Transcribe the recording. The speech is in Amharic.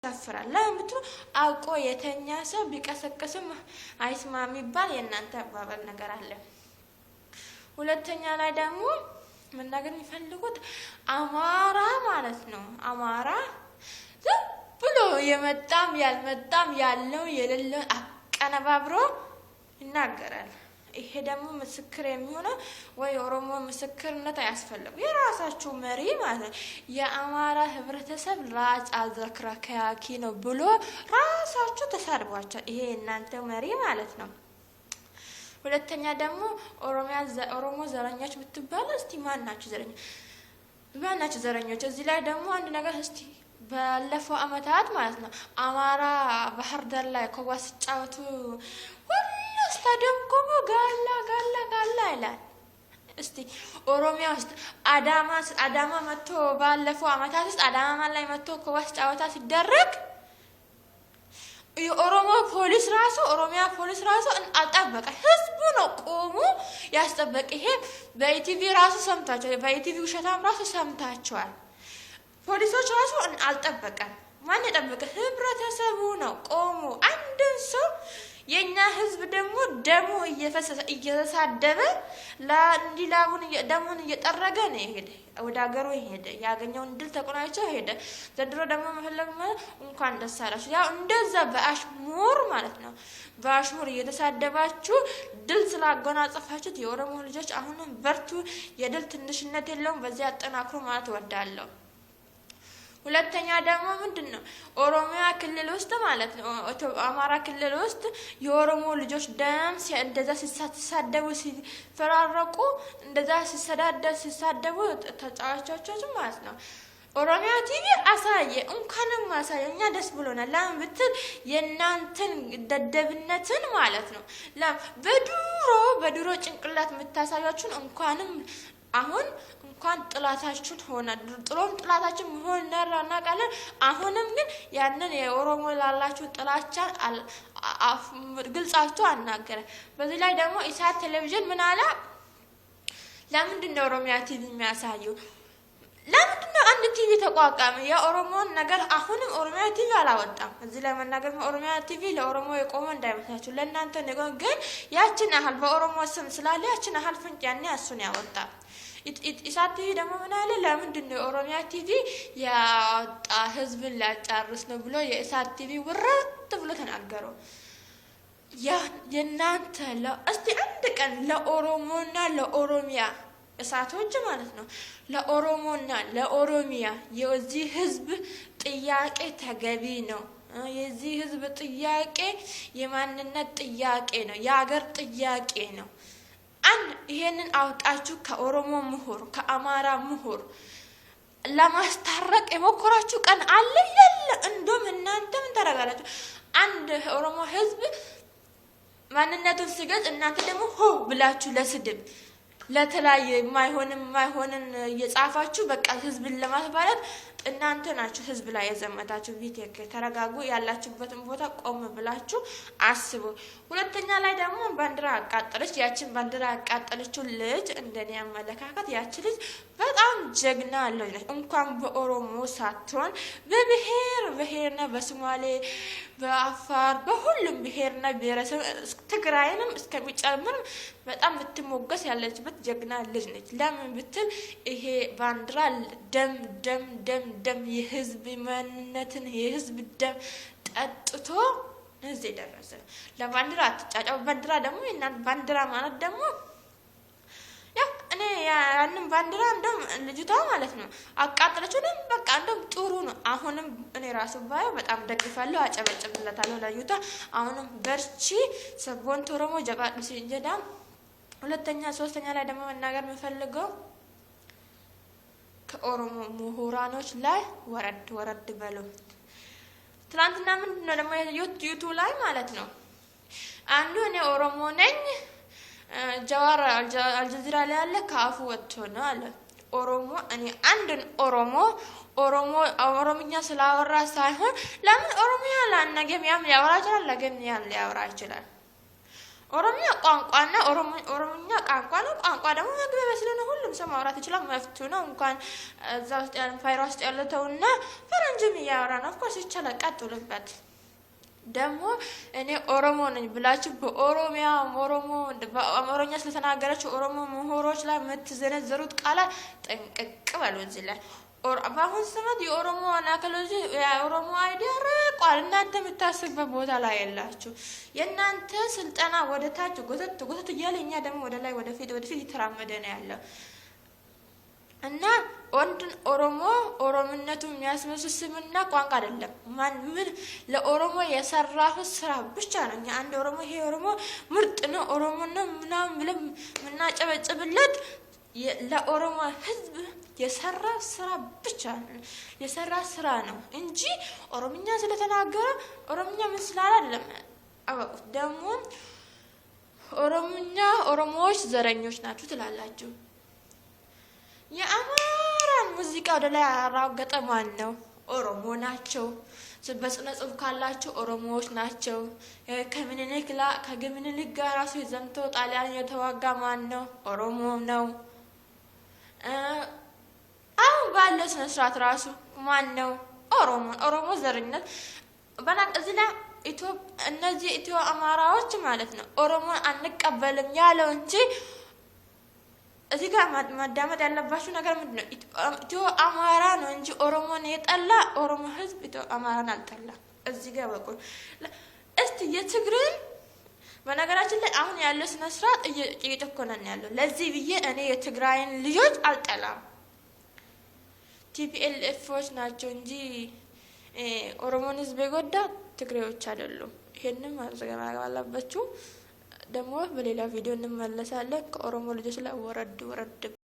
ያሳፍራል። ለምን ብትሉ አውቆ የተኛ ሰው ቢቀሰቅስም አይስማም ይባል የእናንተ አባባል ነገር አለ። ሁለተኛ ላይ ደግሞ መናገር የሚፈልጉት አማራ ማለት ነው። አማራ ዝም ብሎ የመጣም ያልመጣም ያለው የሌለ አቀነባብሮ ይናገራል። ይሄ ደግሞ ምስክር የሚሆነው ወይ ኦሮሞ ምስክርነት አያስፈልግም። የራሳችሁ መሪ ማለት ነው የአማራ ህብረተሰብ ራስ አዝረክራካኪ ነው ብሎ ራሳችሁ ተሳድቧቸው። ይሄ እናንተ መሪ ማለት ነው። ሁለተኛ ደግሞ ኦሮሞ ዘረኞች ብትባሉ እስቲ ማን ናችሁ ዘረኞች? እዚህ ላይ ደግሞ አንድ ነገር እስቲ ባለፈው አመታት ማለት ነው አማራ ባህር ዳር ላይ ኳስ ሲጫወቱ ሁሉ ስታደምቆሞ ጋላ ይላል። እስቲ ኦሮሚያ ውስጥ አዳማ መጥቶ ባለፈው አመታት ውስጥ አዳማ ላይ መጥቶ ኳስ ጫወታ ሲደረግ የኦሮሞ ፖሊስ ራሱ ኦሮሚያ ፖሊስ ራሱ አልጠበቀ። ህዝቡ ነው ቆሞ ያስጠበቀ። ይሄ በኢቲቪ ራሱ ሰምታችኋል። በኢቲቪ ውሸታም ራሱ ሰምታችኋል። ፖሊሶች ራሱ አልጠበቀም። ማን የጠበቀ? ህብረተሰቡ ነው ቆሞ። አንድን ሰው የኛ ህዝብ ደግሞ ደሙ እየፈሰሰ እየተሳደበ ለእንዲላቡን ደሙን እየጠረገ ነው ሄደ ወደ ሀገሩ ሄደ። ያገኘውን ድል ተቆናይቶ ሄደ። ዘንድሮ ደግሞ መፈለግ እንኳን ደስ አላችሁ። ያው እንደዛ በአሽሙር ማለት ነው በአሽሙር እየተሳደባችሁ ድል ስላጎናጸፋችሁት የኦሮሞ ልጆች አሁንም በርቱ። የድል ትንሽነት የለውም። በዚያ አጠናክሩ ማለት እወዳለሁ። ሁለተኛ ደግሞ ምንድነው ኦሮሚያ ክልል ውስጥ ማለት ነው አማራ ክልል ውስጥ የኦሮሞ ልጆች ደም እንደዛ ሲሳደቡ ሲፈራረቁ እንደዛ ሲሳደቡ ተጫዋቾቻቸው ማለት ነው ኦሮሚያ ቲቪ አሳየ። እንኳንም አሳየ። እኛ ደስ ብሎናል። ለምን ብትል የናንተን ደደብነትን ማለት ነው በድሮ ጭንቅላት የምታሳያችሁን እንኳንም አሁን እንኳን ጥላታችን ሆነ ጥሎም ጥላታችን ሆነ እናቃለን። አሁንም ግን ያንን የኦሮሞ ላላችሁ ጥላቻ ግልጻችሁ አናገረ። በዚህ ላይ ደግሞ ኢሳት ቴሌቪዥን ምን አለ? ለምንድነው ኦሮሚያ ቲቪ የሚያሳየው? ለምንድነው አንድ ቲቪ ተቋቋመ? የኦሮሞን ነገር አሁንም ኦሮሚያ ቲቪ አላወጣም። እዚህ ላይ መናገር ኦሮሚያ ቲቪ ለኦሮሞ የቆመ እንዳይመስላችሁ ለእናንተ ነገር ግን ያችን ያህል በኦሮሞ ስም ስላለ ያችን ያህል ፍንጭ ያኔ እሱን ያወጣ። ኢሳት ቲቪ ደግሞ ምን አለ? ለምንድነው ኦሮሚያ ቲቪ ያወጣ ህዝብን ሊያጫርስ ነው ብሎ የኢሳት ቲቪ ወራት ብሎ ተናገሩ። የእናንተ እስቲ አንድ ቀን ለኦሮሞና ለኦሮሚያ እሳቶች ማለት ነው ለኦሮሞና ለኦሮሚያ የዚህ ህዝብ ጥያቄ ተገቢ ነው። የዚህ ህዝብ ጥያቄ የማንነት ጥያቄ ነው። የሀገር ጥያቄ ነው። ይሄንን አውጣችሁ ከኦሮሞ ምሁር ከአማራ ምሁር ለማስታረቅ የሞከራችሁ ቀን አለ የለ? እንደም እናንተ ምን ታረጋላችሁ? አንድ ኦሮሞ ህዝብ ማንነቱን ሲገልጽ እናንተ ደግሞ ሆ ብላችሁ ለስድብ ለተለያየ የማይሆንን እየጻፋችሁ በቃ ህዝብን ለማስባላት እናንተ ናችሁ ህዝብ ላይ የዘመታችሁ። ቪቴክ ተረጋጉ። ያላችሁበትን ቦታ ቆም ብላችሁ አስቡ። ሁለተኛ ላይ ደግሞ ባንዲራ አቃጠለች። ያችን ባንዲራ አቃጠለችው ልጅ እንደኔ አመለካከት ያቺ ልጅ በጣም ጀግና ልጅ ነች። እንኳን በኦሮሞ ሳትሆን በብሔርና በሶማሌ በአፋር በሁሉም ብሔርና ብሔረሰብ ትግራይንም እስከሚጨምር በጣም ብትሞገስ ያለችበት ጀግና ልጅ ነች። ለምን ብትል ይሄ ባንዲራ ደም የህዝብ ማንነትን የህዝብ ደም ጠጥቶ እዚህ ደረሰ። ለባንዲራ አትጫጫው። ባንዲራ ደግሞ እናንተ ባንዲራ ማለት ደግሞ ያ እኔ ያንን ባንዲራ እንደም ልጅቷ ማለት ነው አቃጥለችው ነው በቃ እንደም ጥሩ ነው። አሁንም እኔ ራሱ ባዩ በጣም ደግፋለሁ፣ አጨበጭብለታለሁ ለልጅቷ። አሁንም በርቺ ሰቦን ኦሮሞ ጀባዱ ሲንጀዳም። ሁለተኛ ሶስተኛ ላይ ደግሞ መናገር የምፈልገው ከኦሮሞ ምሁራኖች ላይ ወረድ በሉ። ትናንትና ምንድነው ደግሞ ዩቲዩብ ላይ ማለት ነው አንዱ እኔ ኦሮሞ ነኝ ጀዋር አልጀዚራ ላይ ያለ ካፉ ወጥቶ ነው አለ ኦሮሞ። እኔ አንድን ኦሮሞኛ ስላወራ ሳይሆን ለምን ኦሮሚያ ላናገም ያም ያወራ ይችላል ለገም ያን ሊያወራ ይችላል። ኦሮሚያ ቋንቋና ኦሮሞኛ ቋንቋ ነው። ቋንቋ ደግሞ መግቢያ ስለሆነ ሁሉም ሰው ማውራት ይችላል። መፍቱ ነው። እንኳን እዛ ውስጥ ያለ ፋይራ ውስጥ ያለተውና ፈረንጅም እያወራ ነው። ኦፍኮርስ ይቻላል። ቀጥሉበት። ደግሞ እኔ ኦሮሞ ነኝ ብላችሁ በኦሮሞኛ ስለተናገረችው ኦሮሞ ምሁሮች ላይ የምትዘነዘሩት ቃላት ጠንቅቅ በሉ። እዚህ ላይ በአሁን ሰዓት የኦሮሞ አናከሎጂ የኦሮሞ አይዲያ ረቋል። እናንተ የምታስቡበት ቦታ ላይ ያላችሁ የእናንተ ስልጠና ወደ ታች ጎተት እያለ እኛ ደግሞ ወደ ላይ ወደፊት እየተራመደ ነው ያለው እና ወንድን ኦሮምነቱ የሚያስመስል ስምና ቋንቋ አይደለም። ምን ለኦሮሞ የሰራው ስራ ብቻ ነው። እኛ አንድ ኦሮሞ ይሄ ኦሮሞ ምርጥ ነው ኦሮሞ ነው ምናምን ብለን ምናጨበጭብለት ለኦሮሞ ህዝብ የሰራ ስራ ብቻ የሰራ ስራ ነው እንጂ ኦሮምኛ ስለተናገረ ኦሮምኛ መስላል አይደለም። አባቁት ደግሞ ኦሮሞዎች ዘረኞች ናችሁ ትላላችሁ። የአማራን ሙዚቃ ወደ ላይ ያራገጠ ማን ነው? ኦሮሞ ናቸው። በስነ ጽሁፍ ካላቸው ኦሮሞዎች ናቸው። ከምኒልክ ጋር ራሱ የዘምተው ጣሊያን የተዋጋ ማን ነው? ኦሮሞ ነው። አሁን ባለው ስነ ስርዓት ራሱ ማን ነው? ኦሮሞ ዘረኝነት እዚህ ላይ እነዚህ ኢትዮ አማራዎች ማለት ነው ኦሮሞን አንቀበልም ያለው እንጂ እዚህ ጋር ማዳመጥ ያለባችሁ ነገር ምንድነው? ኢትዮ አማራ ነው እንጂ ኦሮሞን የጠላ ኦሮሞ ህዝብ ኢትዮ አማራን አልጠላ። እዚህ ጋር በቁል እስቲ የትግርን በነገራችን ላይ አሁን ያለው ስነ ስርዓት እየጨቆነን ያለው ለዚህ ብዬ እኔ የትግራይን ልጆች አልጠላም። ቲፒኤልኤፎች ናቸው እንጂ ኦሮሞን ህዝብ የጎዳ ትግሬዎች አይደሉም። ይሄንን ማዘጋጀት አለባችሁ። ደግሞ በሌላ ቪዲዮ እንመለሳለን። ከኦሮሞ ልጆች ላይ ወረድ